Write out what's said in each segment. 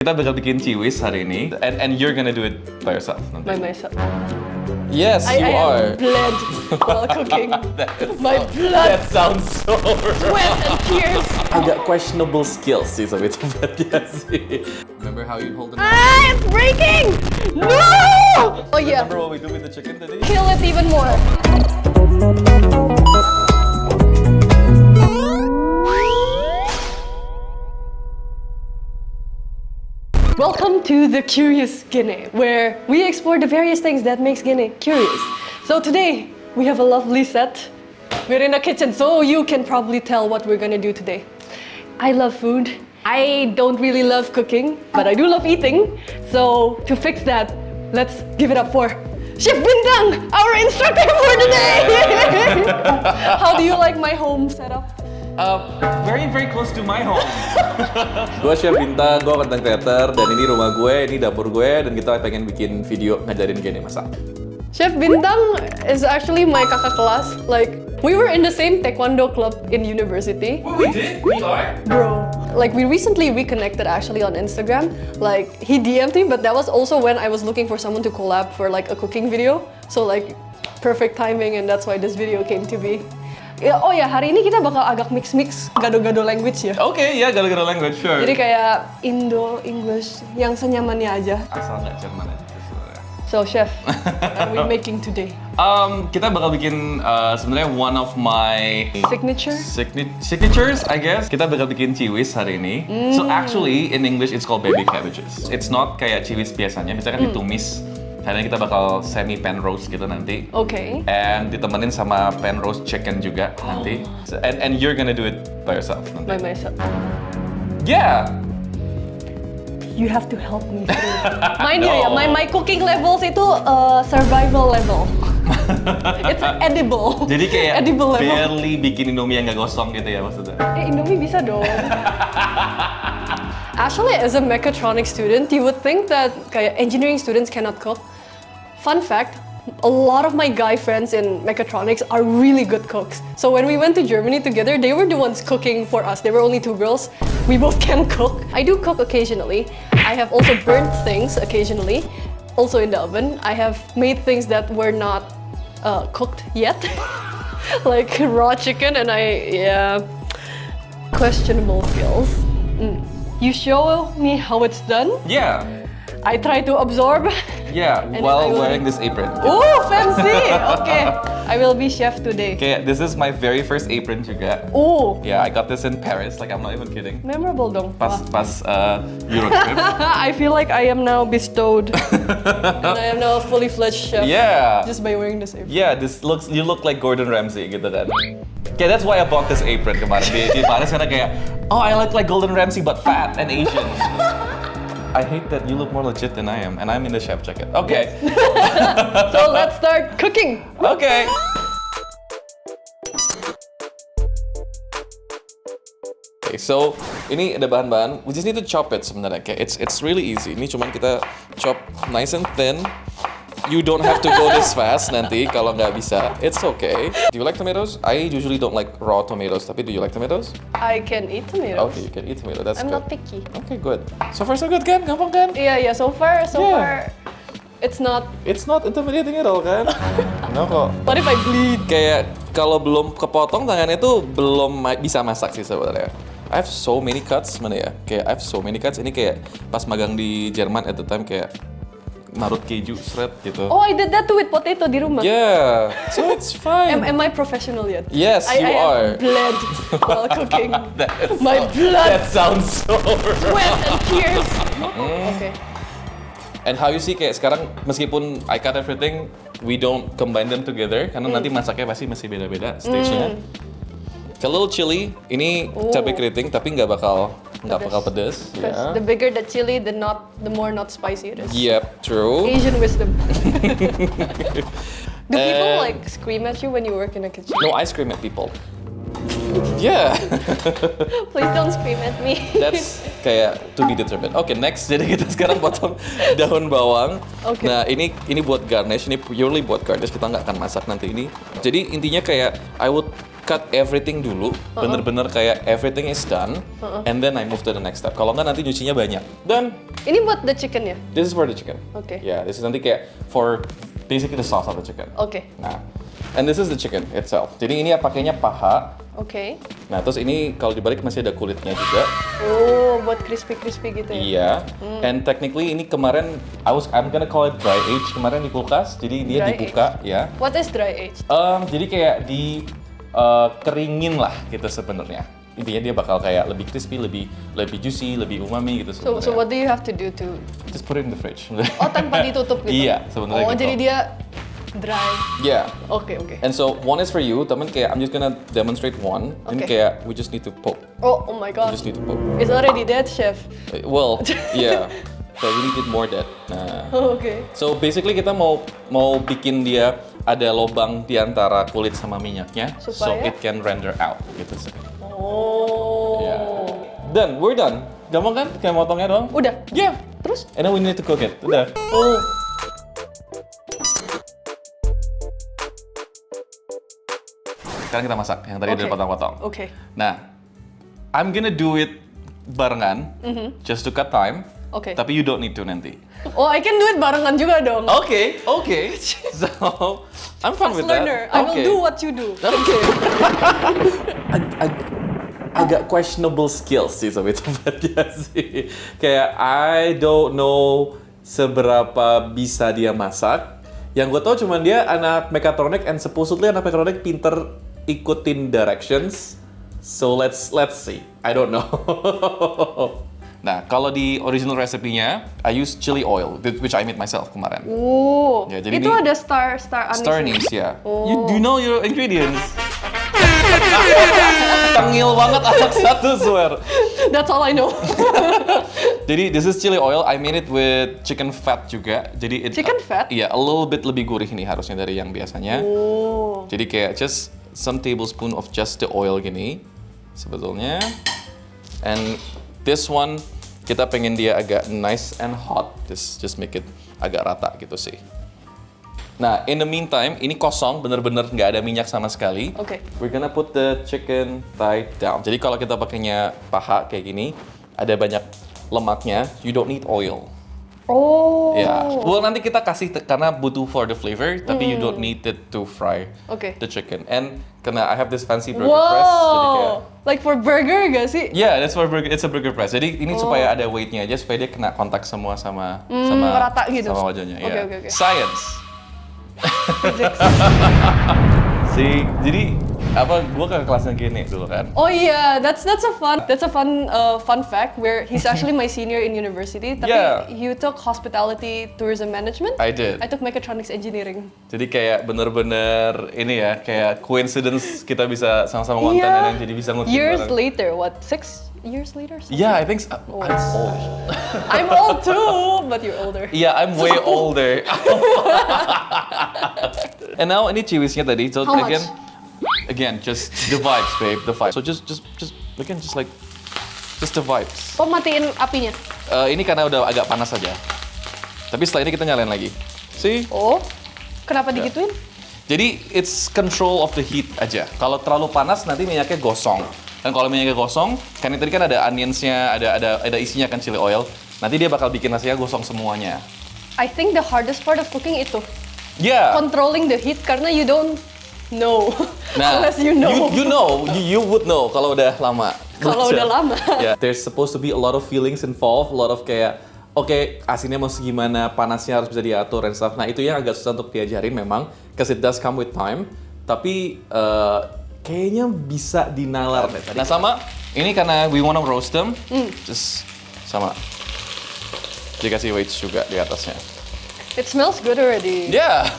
Kita bakal bikin ciwis hari ini, and you're gonna do it by yourself nanti. By myself. Yes, you I are. am bled while cooking. My That blood, sounds so sweat, and tears. agak questionable skills sih sebenarnya ya sih. Remember how you hold the knife? Ah, it's breaking! No! Oh yeah, Remember what we do with the chicken tadi? kill it even more. Welcome to the Curious Guinea, where we explore the various things that makes Guinea curious. So today, we have a lovely set. We're in a kitchen, so you can probably tell what we're gonna do today. I love food. I don't really love cooking, but I do love eating. So to fix that, let's give it up for Chef Bintang, our instructor for today! How do you like my home setup? Very close to my home. Gue Chef Bintang, gue content creator, dan ini rumah gue, ini dapur gue, dan kita pengen bikin video ngajarin gini masak. Chef Bintang is actually my kakak kelas. Like, we were in the same taekwondo club in university. Oh, we did? We are? Bro. Like, we recently reconnected actually on Instagram. Like, he DM'd me, but that was also when I was looking for someone to collab for like a cooking video. So like, perfect timing, and that's why this video came to be. Oh ya, hari ini kita bakal agak mix-mix gado-gado language ya. Oke, ya gara-gara language, sure. Jadi kayak Indo, English, yang senyamannya aja. Asal nggak Jerman aja sebenarnya. So, Chef, what are we making today? Kita bakal bikin sebenarnya one of my Signature? signatures, I guess. Kita bakal bikin ciwis hari ini. So actually in English it's called baby cabbages. It's not kayak ciwis biasanya, misalkan ditumis. Karena kita bakal semi pan roast gitu nanti. Okay. And ditemenin sama pan roast chicken juga nanti. So, and you're gonna do it by yourself nanti. By myself. Yeah. You have to help me through. Mind you ya, my cooking levels itu survival level. It's edible. Jadi kayak edible level. barely bikin Indomie yang nggak gosong gitu ya maksudnya. Indomie bisa dong. Actually, as a mechatronics student, you would think that kayak engineering students cannot cook. Fun fact, a lot of my guy friends in mechatronics are really good cooks. So when we went to Germany together, they were the ones cooking for us. There were only two girls. We both can cook. I do cook occasionally. I have also burnt things occasionally, also in the oven. I have made things that were not cooked yet, like raw chicken, and questionable skills. You show me how it's done. Yeah. I try to absorb. Yeah, And while I will- wearing this apron. Oh, fancy! Okay, I will be chef today. Okay, this is my very first apron juga. Oh, Yeah, I got this in Paris, like I'm not even kidding. memorable dong. Pas Wah. Euro trip. I feel like I am now bestowed, and I am now a fully fledged chef. Yeah. Just by wearing this apron. Yeah, you look like Gordon Ramsay gitu kan. Okay, that's why I bought this apron kemarin di Paris karena kayak, oh I look like Gordon Ramsay but fat and Asian. I hate that you look more legit than I am, and I'm in the chef jacket. Okay. So let's start cooking. Okay. Okay, so ini ada bahan-bahan. We just need to chop it sebenarnya. Okay, it's really easy. Ini cuman kita chop nice and thin. You don't have to go this fast nanti kalau nggak bisa. It's okay. Do you like tomatoes? I usually don't like raw tomatoes. Tapi do you like tomatoes? I can eat tomatoes. Okay, you can eat tomato. That's I'm good. not picky. Okay, good. So far so good kan? Gampang kan? Yeah. So far, Yeah. it's not. It's not intimidating at all kan? No kok. What if I bleed? Kayak kalau belum kepotong tangannya tuh belum bisa masak sih sebenarnya. I have so many cuts mana ya? Kayak I have so many cuts. Ini kayak pas magang di Jerman at the time kayak marut keju shred gitu. Oh, I did that too with potato di rumah. Yeah, so it's fine. Am I professional yet? Yes, I you are. am bled while cooking. That My blood, That sounds so sweat, and tears. Okay. And how you see kayak sekarang meskipun I cut everything, we don't combine them together karena nanti masaknya pasti masih beda-beda stage-nya. It's a little chili. Ini cabai keriting tapi nggak bakal pedes. Because Yeah. the bigger the chili, the more not spicy it is. Yep, true. Asian wisdom. Do people And- like scream at you when you work in a kitchen? No, I scream at people. Yeah, Please don't scream at me. that's kayak to be determined. Okay, next. Jadi kita sekarang potong daun bawang. Okay. Nah, ini buat garnish. Ini purely buat garnish. Kita nggak akan masak nanti ini. Jadi intinya kayak I would cut everything dulu, bener-bener kayak everything is done, and then I move to the next step. Kalau nggak nanti nyucinya banyak. Dan Ini buat the chicken ya? this is for the chicken. Oke. Yeah, this is nanti kayak for basically the sauce of the chicken. Oke. Nah, and this is the chicken itself. Jadi ini ya pakainya paha. Oke. Nah, terus ini kalau dibalik masih ada kulitnya juga. Oh, buat crispy-crispy gitu ya? Iya. And technically ini kemarin I'm gonna call it dry age kemarin di kulkas. Jadi dia Dry dibuka ya. What is dry age? Jadi kayak di keringin lah gitu sebenarnya. Intinya dia bakal kayak lebih crispy, lebih juicy, lebih umami gitu sebenarnya. So what do you have to do to... Just put it in the fridge. Oh, tanpa ditutup gitu? Iya, sebenarnya Oh, gitu. jadi dia dry. Yeah. Oke. And so one is for you, temen kayak I'm just gonna demonstrate one. Ini Okay. kayak we just need to poke. Oh my We god. just need to poke. It's already dead, chef. Well, yeah. But we need it more dead. Nah. Oh, oke. So basically kita mau bikin dia ada lubang di antara kulit sama minyaknya, so Supaya? it can render out gitu sih. Oh. Yeah. Done, we're done. Gampang kan? Kayak motongnya doang. Udah? Yeah. Terus? And then we need to cook it. Udah. Oh. Sekarang kita masak yang tadi udah Oke. potong-potong. Oke. Nah, I'm gonna do it barengan, just to cut time. Oke. Tapi you don't need to nanti. Oh, I can do it barengan juga dong. Okay. So, I'm fine Fast with that. learner. I will Okay. do what you do. Okay. Agak questionable skills sih sebetulnya sih. Kayak I don't know seberapa bisa dia masak. Yang gue tau cuman dia anak mekatronik and supposedly anak mekatronik pinter ikutin directions. So let's see. I don't know. Nah, kalau di original resepenya, I use chili oil, which I made myself kemarin. Oh. Ya, jadi Itu ini- ada star anise. Star anise, ya. Oh. You do know your ingredients. Tengil banget anak satu, swear. That's all I know. Jadi this is chili oil. I made it with chicken fat juga. Jadi Chicken fat? Iya, a little bit lebih gurih nih harusnya dari yang biasanya. Oh. Jadi kayak just some tablespoon of just the oil gini sebetulnya. And this one kita pengen dia agak nice and hot. Just make it agak rata gitu sih. Nah, in the meantime, ini kosong, bener-bener nggak ada minyak sama sekali. Oke. We're gonna put the chicken thigh down. Jadi kalau kita pakainya paha kayak gini, ada banyak lemaknya, you don't need oil. Oh. Ya, well nanti kita kasih karena butuh for the flavor, tapi you don't need it to fry Oke. the chicken. And karena I have this fancy burger press, jadi kayak, Wow. Like for burger gak sih? yeah, that's for burger. It's a burger press. Jadi ini supaya ada weightnya aja, supaya dia kena kontak semua sama rata gitu. sama wajahnya. Oke, ya. oke, oke. Science. See, jadi apa? Gua ke kelasnya gini dulu kan. Oh iya, that's a fun fact where he's actually my senior in university. Tapi Yeah. you took hospitality tourism management. I did. I took mechatronics engineering. Jadi kayak bener-bener ini ya, kayak coincidence kita bisa sama-sama konten Iya. dan jadi bisa ngutin Years bareng. later, what 6 years later? Yeah, I think so. Oh. I'm old. I'm old too, but you're older. Yeah, I'm way older. And now ini chiwisnya tadi. So How much? again, just the vibes, babe, the vibes. So just again, just the vibes. Oh, matiin apinya. Ini karena udah agak panas aja. Tapi setelah ini kita nyalain lagi. See? Oh, kenapa digituin? Jadi it's control of the heat aja. Kalau terlalu panas nanti minyaknya gosong. Dan kalau minyaknya gosong, kan tadi kan ada onionsnya, ada isinya kan chili oil. Nanti dia bakal bikin nasinya gosong semuanya. I think the hardest part of cooking itu Yeah. controlling the heat karena you don't know Nah, unless you know. you would know kalau udah lama. Kalau udah lama. Yeah, there's supposed to be a lot of feelings involved, a lot of kayak, oke, asinnya mau segimana, panasnya harus bisa diatur and stuff. Nah, itu yang agak susah untuk diajarin memang, because it does come with time. Tapi kayaknya bisa dinalar deh tadi. Nah, sama ini karena we wanna roast them, just sama dikasih weights juga di atasnya. It smells good already. Yeah.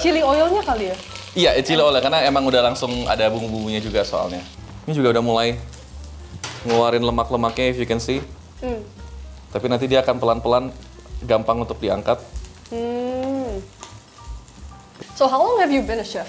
Chili oilnya kali ya? Iya, chili oil karena emang udah langsung ada bumbu-bumbunya juga soalnya. Ini juga udah mulai ngeluarin lemak-lemaknya, if you can see. Tapi nanti dia akan pelan-pelan gampang untuk diangkat. So how long have you been a chef?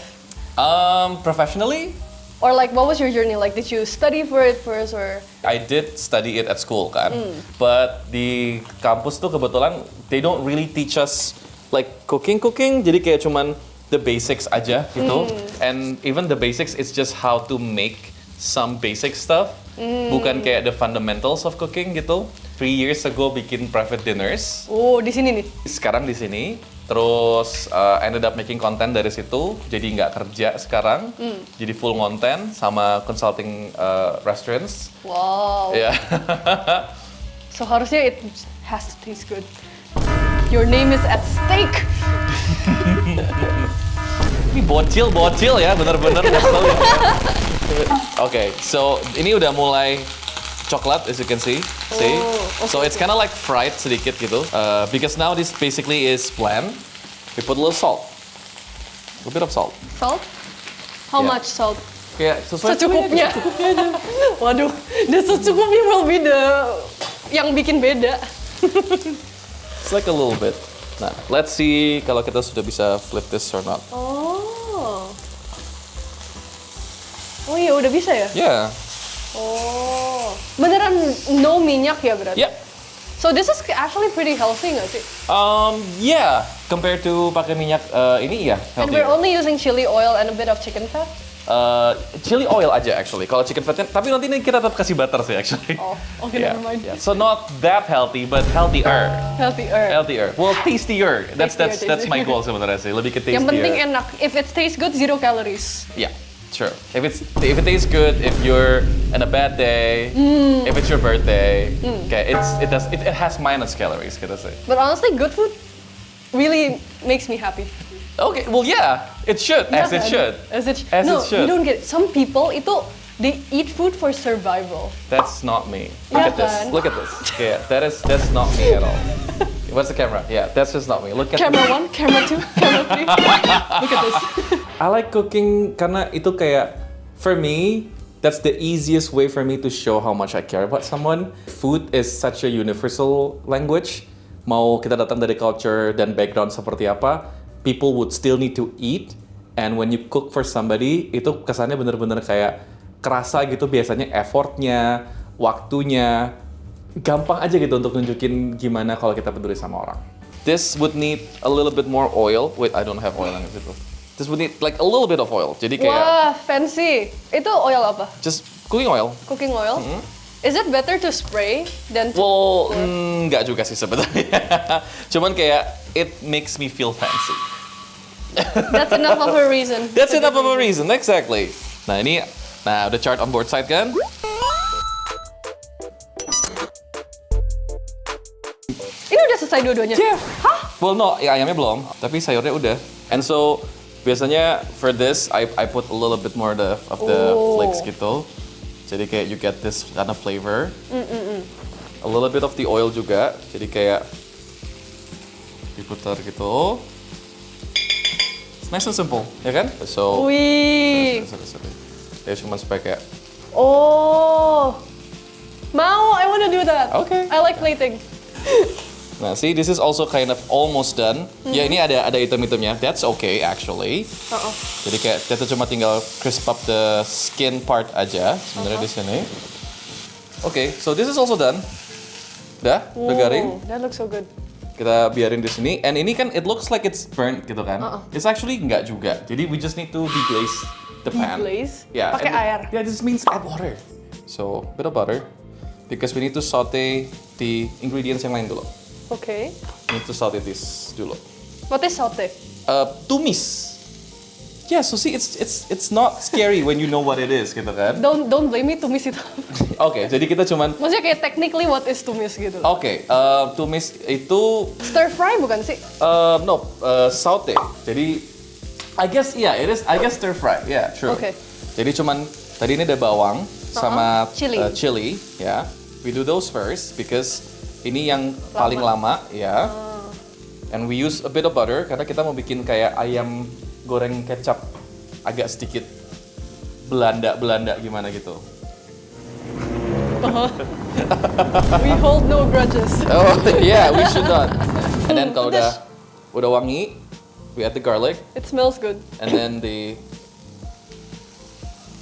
Professionally, Or like what was your journey? Like did you study for it first or? I did study it at school kan. But di kampus tuh kebetulan they don't really teach us like cooking. Jadi kayak cuman the basics aja gitu. And even the basics is just how to make some basic stuff. Bukan kayak the fundamentals of cooking gitu. 3 years ago bikin private dinners. Oh, di sini nih. Sekarang di sini. Terus ended up making content dari situ. Jadi nggak kerja sekarang. Jadi full content sama consulting restaurants. Wow. Ya. So harusnya it has to taste good. Your name is at stake. Ini bocil ya, bener-bener kesel ya. Oke, so ini udah mulai coklat, as you can see. See? Okay, So it's kind of like fried sedikit gitu. Because now this basically is bland. We put a little salt. A bit of salt. Salt? How Yeah. much salt? Kayak sesuai Secukupnya. Waduh, the secukupnya will be the yang bikin beda. It's like a little bit. Nah, let's see kalau kita sudah bisa flip this or not. Oh. Oh iya, udah bisa ya? Yeah. Oh. Beneran no minyak ya berarti? Yeah. So this is actually pretty healthy nggak sih? Yeah. Compared to pakai minyak ini ya. And we're only using chili oil and a bit of chicken fat? Chili oil aja actually. Kalau chicken fatnya, tapi nanti ini kita tetap kasih butter sih actually. Oh, okay, Yeah, never mind. yeah. So not that healthy, but healthier. Healthier. Healthier. Well, tastier. That's Tastier. my goal sebenarnya sih. Lebih ke tastier. Yang penting enak. If it tastes good, 0 calories. Yeah, sure. If it tastes good, if you're in a bad day, if it's your birthday, okay, it has minus calories kita sih. But honestly, good food really makes me happy. Okay, well yeah, it should, as it should. As it As no, it should. you don't get it. Some people itu they eat food for survival. That's not me. Yeah, Look at this. kan? Look at this. Yeah, that's not me at all. What's the camera? Yeah, that's just not me. Look at Camera 1, camera 2, camera 3. Look at this. I like cooking karena itu kayak, for me, that's the easiest way for me to show how much I care about someone. Food is such a universal language. Mau kita datang dari culture dan background seperti apa, people would still need to eat. And when you cook for somebody, itu kesannya bener-bener kayak kerasa gitu biasanya effortnya, waktunya. Gampang aja gitu untuk nunjukin gimana kalau kita peduli sama orang. This would need a little bit more oil. Wait, I don't have oil in situ. This would need like a little bit of oil. Jadi kayak Wah, fancy. Itu oil apa? just cooking oil. Cooking oil? Is it better to spray than to Well, nggak juga sih sebenarnya. Cuman kayak it makes me feel fancy. That's enough of a reason. That's enough of a reason, exactly. Nah ini, udah chart on board side kan? Ini udah selesai dua-duanya? Yeah. Well, no, ya, ayamnya belum, tapi sayurnya udah. And so biasanya for this, I put a little bit more of the Oh. flakes gitu. Jadi kayak you get this kind of flavor. A little bit of the oil juga. Jadi kayak diputar gitu. It's nice and simple, ya kan? So, Wih. sorry. Ya cuma supaya kayak, Oh. Mau, I wanna do that. Okay. I like plating. nah see, this is also kind of almost done. Ya ini ada item-itemnya. That's okay actually. Jadi kayak kita cuma tinggal crisp up the skin part aja sebenarnya di sini. Okay, so this is also done. Udah garing. That looks so good. Kita biarin di sini. And ini kan it looks like it's burnt gitu kan. It's actually enggak juga. Jadi we just need to deglaze the pan. Deglaze? Yeah. Pakai and air? Yeah, this means add water. So, bit of butter. Because we need to saute the ingredients yang lain dulu. Okay. We need to saute this dulu. What is saute? Tumis. Yeah, so see, it's not scary when you know what it is, gitu kan? Don't blame me, tumis itu. Oke, jadi kita cuman. Maksudnya kayak technically what is tumis gitu. Oke, tumis itu Stir fry bukan sih? no, saute. Jadi, I guess it is. I guess stir fry. Yeah, true. Oke. Jadi cuman tadi ini ada bawang sama Chili. chili, ya. We do those first because ini yang paling lama, ya. And we use a bit of butter karena kita mau bikin kayak ayam goreng kecap agak sedikit Belanda gimana gitu. We hold no grudges. Oh yeah, we should not. And then kalau udah wangi, we add the garlic It smells good. and then the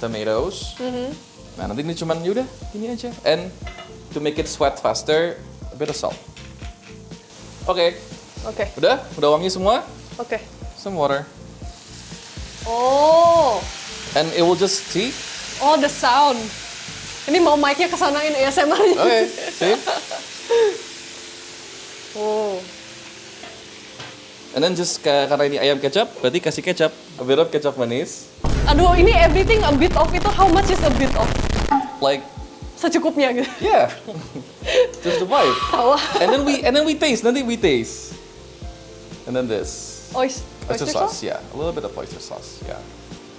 tomatoes. Nah nanti ini cuman yaudah ini aja. And to make it sweat faster, a bit of salt. Oke, Oke. udah wangi semua. Oke. Some water. Oh. And it will just, see? Oh, the sound. Ini mau mic-nya kesanain ASMR-nya. Okay, see? Oh. And then just karena ini ayam kecap, berarti kasih kecap. A bit of kecap manis. Aduh, ini everything a bit of itu, how much is a bit of? Like, Secukupnya gitu. yeah. Just the vibe. Tawa. And then we taste, nanti we taste. And then this. Oyster sauce? Yeah. A little bit of oyster sauce, yeah.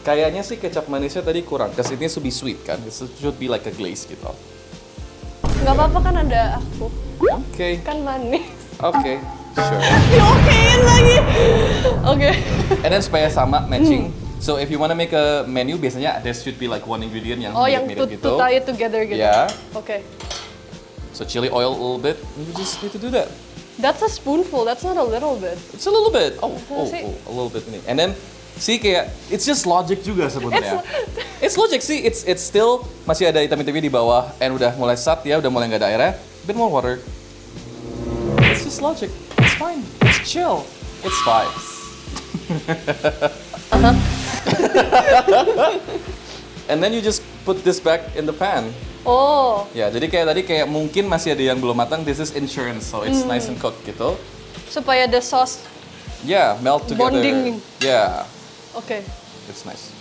Kayaknya sih kecap manisnya tadi kurang, because it needs to be sweet kan. It should be like a glaze gitu. Nggak apa-apa kan ada aku. Okay, Kan manis. okay, sure. Diokein lagi. Oke. And then supaya sama, matching. So if you wanna make a menu, biasanya there should be like one ingredient yang Oh, yang mirip-mirip to gitu. tie it together gitu. Yeah. Oke. So chili oil a little bit, you just need to do that. That's a spoonful, that's not a little bit. It's a little bit. Oh, See? a little bit ini. And then see kayak it's just logic juga sebenarnya. It's logic sih. It's still masih ada hitam-hitamnya di bawah and udah mulai sat ya, udah mulai nggak ada airnya. Bit more water. It's just logic. It's fine. It's chill. It's vibes. And then you just put this back in the pan. Oh. Ya, jadi kayak tadi kayak mungkin masih ada yang belum matang. This is insurance, so it's nice and cooked gitu. Supaya the sauce. Yeah, melt together. Bonding. Yeah, Oke. it's nice.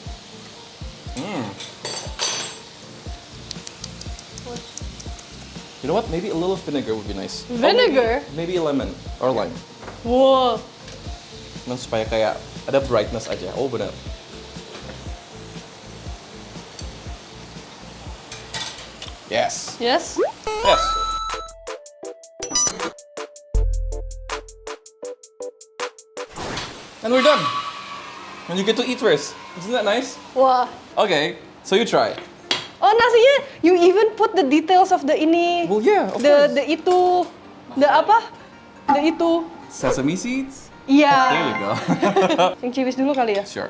You know what? Maybe a little vinegar would be nice. Vinegar? Oh, maybe a lemon or lime. Wow. Nah, supaya kayak ada brightness aja. Oh benar. Yes. Yes? Yes. And we're done. And you get to eat first. Isn't that nice? Wah. Okay, so you try. Oh, nasinya you even put the details of the ini. Well, yeah, of course. The itu. The apa? The itu. Sesame seeds? Iya. There you go. Yang ciwis dulu kali ya? Sure.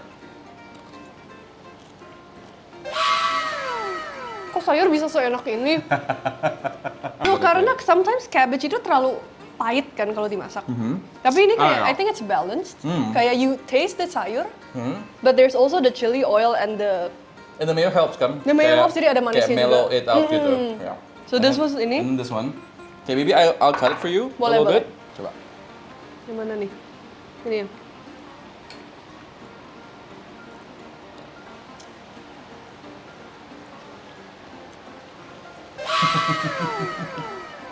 Kok sayur bisa seenak ini? No, karena sometimes cabbage itu terlalu pahit kan kalau dimasak. Tapi ini kayak, Ah, ya. I think it's balanced. Kayak you taste the sayur, but there's also the chili oil and the... And the mayo helps kan? The mayo Kayak- helps, jadi ada manisnya kayak mellow juga. it out gitu. Yeah. So this was ini? And then this one. Okay, maybe I'll cut it for you Boleh, a little boleh. bit. Coba. Yang mana nih? Ini ya?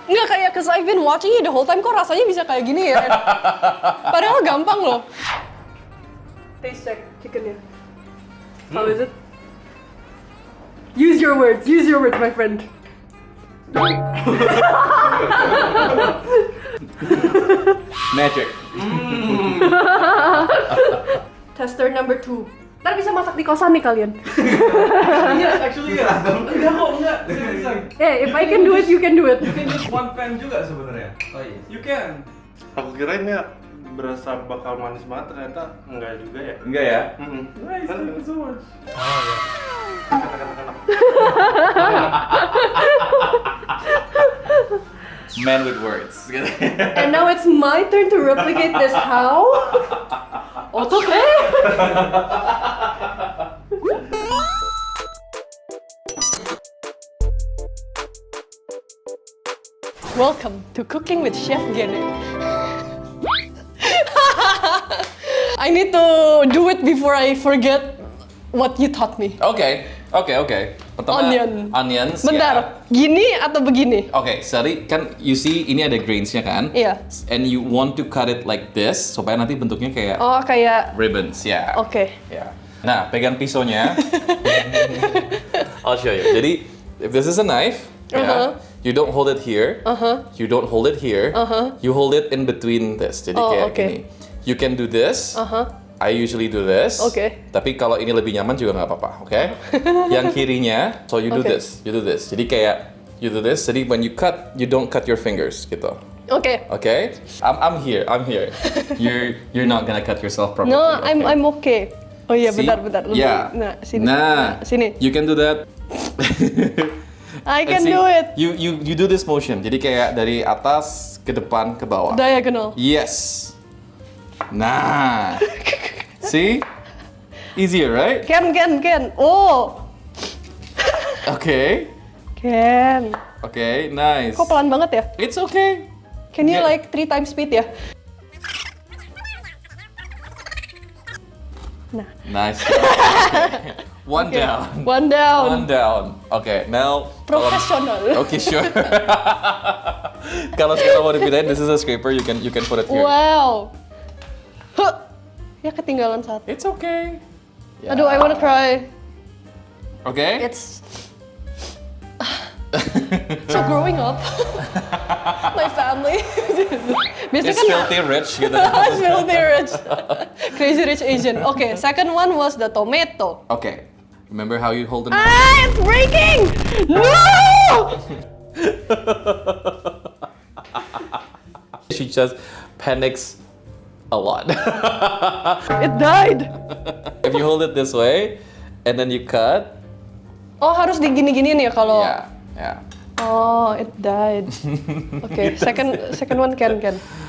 Nggak kayak, cause I've been watching it the whole time, kok rasanya bisa kayak gini ya? Padahal gampang loh. Taste check chickennya. How is it? Use your words, my friend. Magic. Tester number 2. Ntar bisa masak di kosan nih kalian. Yes, actually ya. Enggak kok, enggak. Seriusan. If I can do it, you can do it. You can use one pan juga sebenarnya. Oh iya. You can. Aku kira ini berasa bakal manis banget, ternyata enggak juga ya. Enggak ya? Nice, thank you so much. Oh ya. Man with words. And now it's my turn to replicate this. How? 어떡해? Welcome to Cooking with Chef Gene. I need to do it before I forget what you taught me. Oke. Pertama, Onion. onions. Bentar, gini atau begini? Oke, sorry, kan you see ini ada grains-nya kan? Iya. And you want to cut it like this supaya nanti bentuknya kayak Oh, kayak... ribbons, ya. Oke. Ya. Nah, pegang pisaunya. I'll show you. Jadi, if this is a knife, ya, you don't hold it here. You don't hold it here. You hold it in between this. Jadi Oh, kayak oke. gini. You can do this. I usually do this. Oke. Tapi kalau ini lebih nyaman juga nggak apa-apa, oke? Yang kirinya, so you do Oke. this. You do this. Jadi kayak you do this. Jadi when you cut, you don't cut your fingers gitu. Oke. Okay? I'm here. You're not gonna cut yourself properly. No, okay? I'm okay. Oh iya, See? bentar. Lebih- Yeah. Nah, sini. Nah, Sini. You can do that. I And can see, do it. You do this motion. Jadi kayak dari atas ke depan ke bawah. Diagonal. Yes. Nah. See? Easier, right? Ken. Oh, Okay. Ken. Okay, nice. Kok pelan banget ya? It's okay. Can you Yeah. like 3 times speed ya? Nah. Nice. Okay. One Okay. down. One down. One down. Okay, now. Professional. Okay, sure. Kalau sekarang mau dipindahin, this is a scraper. You can put it here. Wow. Huh. Ya ketinggalan satu. It's okay. Yeah. Aduh, I wanna cry. Okay. It's so growing up, my family. Biasanya It's kan filthy rich gitu. It's filthy rich. Crazy rich Asian. Okay, second one was the tomato. Okay. Remember how you hold it? Ah, it's breaking! No! She just panics a lot. It died. If you hold it this way and then you cut, Oh, harus digini-giniin ya kalau. yeah. Oh, it died. Okay, second one Ken.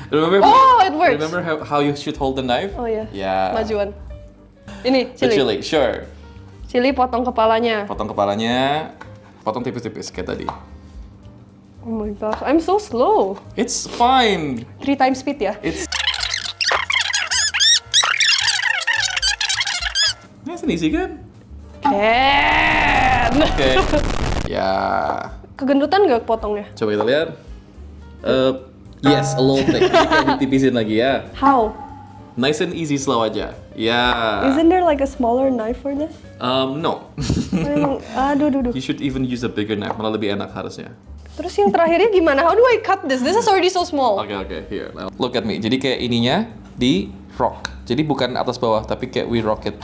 Remember? Oh, it works. Remember how you should hold the knife? Oh ya. Yeah. Majuan. Ini The chili. chili, sure. Chili potong kepalanya. Potong kepalanya, potong tipis-tipis kayak tadi. Oh my gosh, I'm so slow. It's fine. 3 times speed ya. It's nice and easy kan? Ken. Oke. Ya. Kegendutan nggak potongnya? Coba kita lihat. Yes, a little thick. Jadi kayak ditipisin lagi ya. How? Nice and easy, slow aja. Ya. Isn't there like a smaller knife for this? No. Memang, aduh. You should even use a bigger knife, malah lebih enak harusnya. Terus yang terakhirnya gimana? How do I cut this? This is already so small. Oke, here. Now, look at me. Jadi kayak ininya di rock. Jadi bukan atas bawah, tapi kayak we rock it.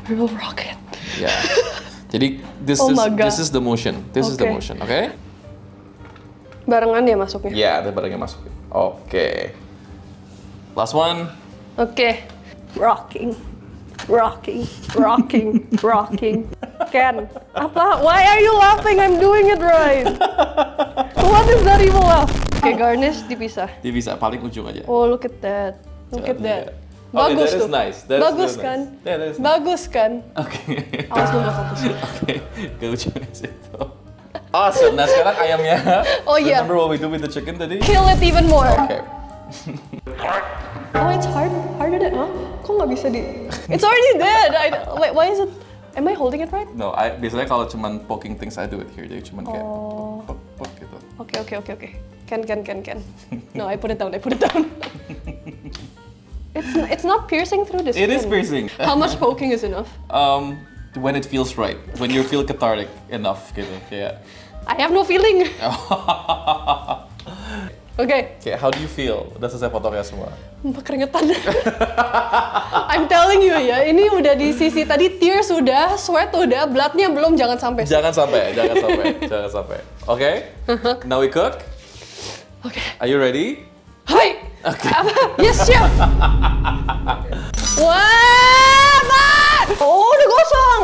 We will rock it. Ya. Jadi Oh my God. this is the motion. This is the Okay. motion, oke? Barengan ya masuknya? Ya, ada barangnya masuk. Oke. Last one. Oke. Rocking. Ken, apa? Why are you laughing? I'm doing it right. What is that evil laugh? Oke, garnish dipisah. Dia bisa paling ujung aja. Oh, look at that. Look at that. Okay, Bagus that is tuh. nice. That is Bagus really kan? nice. Yeah, that is nice. Bagus kan? Oke. Awas lu nggak fokus. Oke, ke ujungnya situ. Awesome. Nah, sekarang ayamnya. Oh, iya. Remember what we do with the chicken tadi? Kill it even more. Oke. Oh, it's harder than, huh? Kok nggak bisa di? It's already dead. Wait, why is it? Am I holding it right? No, biasanya kalau cuman poking things, I do it here. Jadi cuman kayak pok gitu. Okay. Can. No, I put it down. It's not piercing through the skin. It is piercing. How much poking is enough? When it feels right. When you feel cathartic enough gitu. Kayak. I have no feeling. Okay. Kayak how do you feel? Udah selesai potongnya semua. Keringetan. I'm telling you ya, ini udah di sisi tadi tears udah, sweat udah, bloodnya belum, jangan sampai. Jangan sampai. Okay? Now we cook. Okay. Are you ready? Hai. Okay. Yes, chef. Wah, oh, udah gosong.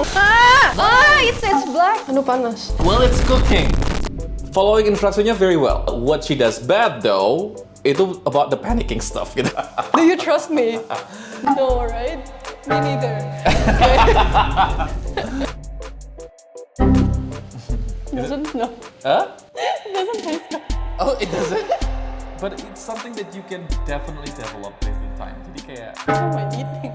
It's black. Aduh panas. Well, it's cooking. Following instruksinya very well. What she does bad though, itu about the panicking stuff gitu. Do you trust me? No, right? Me neither. Doesn't no. Huh? Doesn't taste good. Oh, it doesn't? But it's something that you can definitely develop with time. Jadi kayak What am I eating?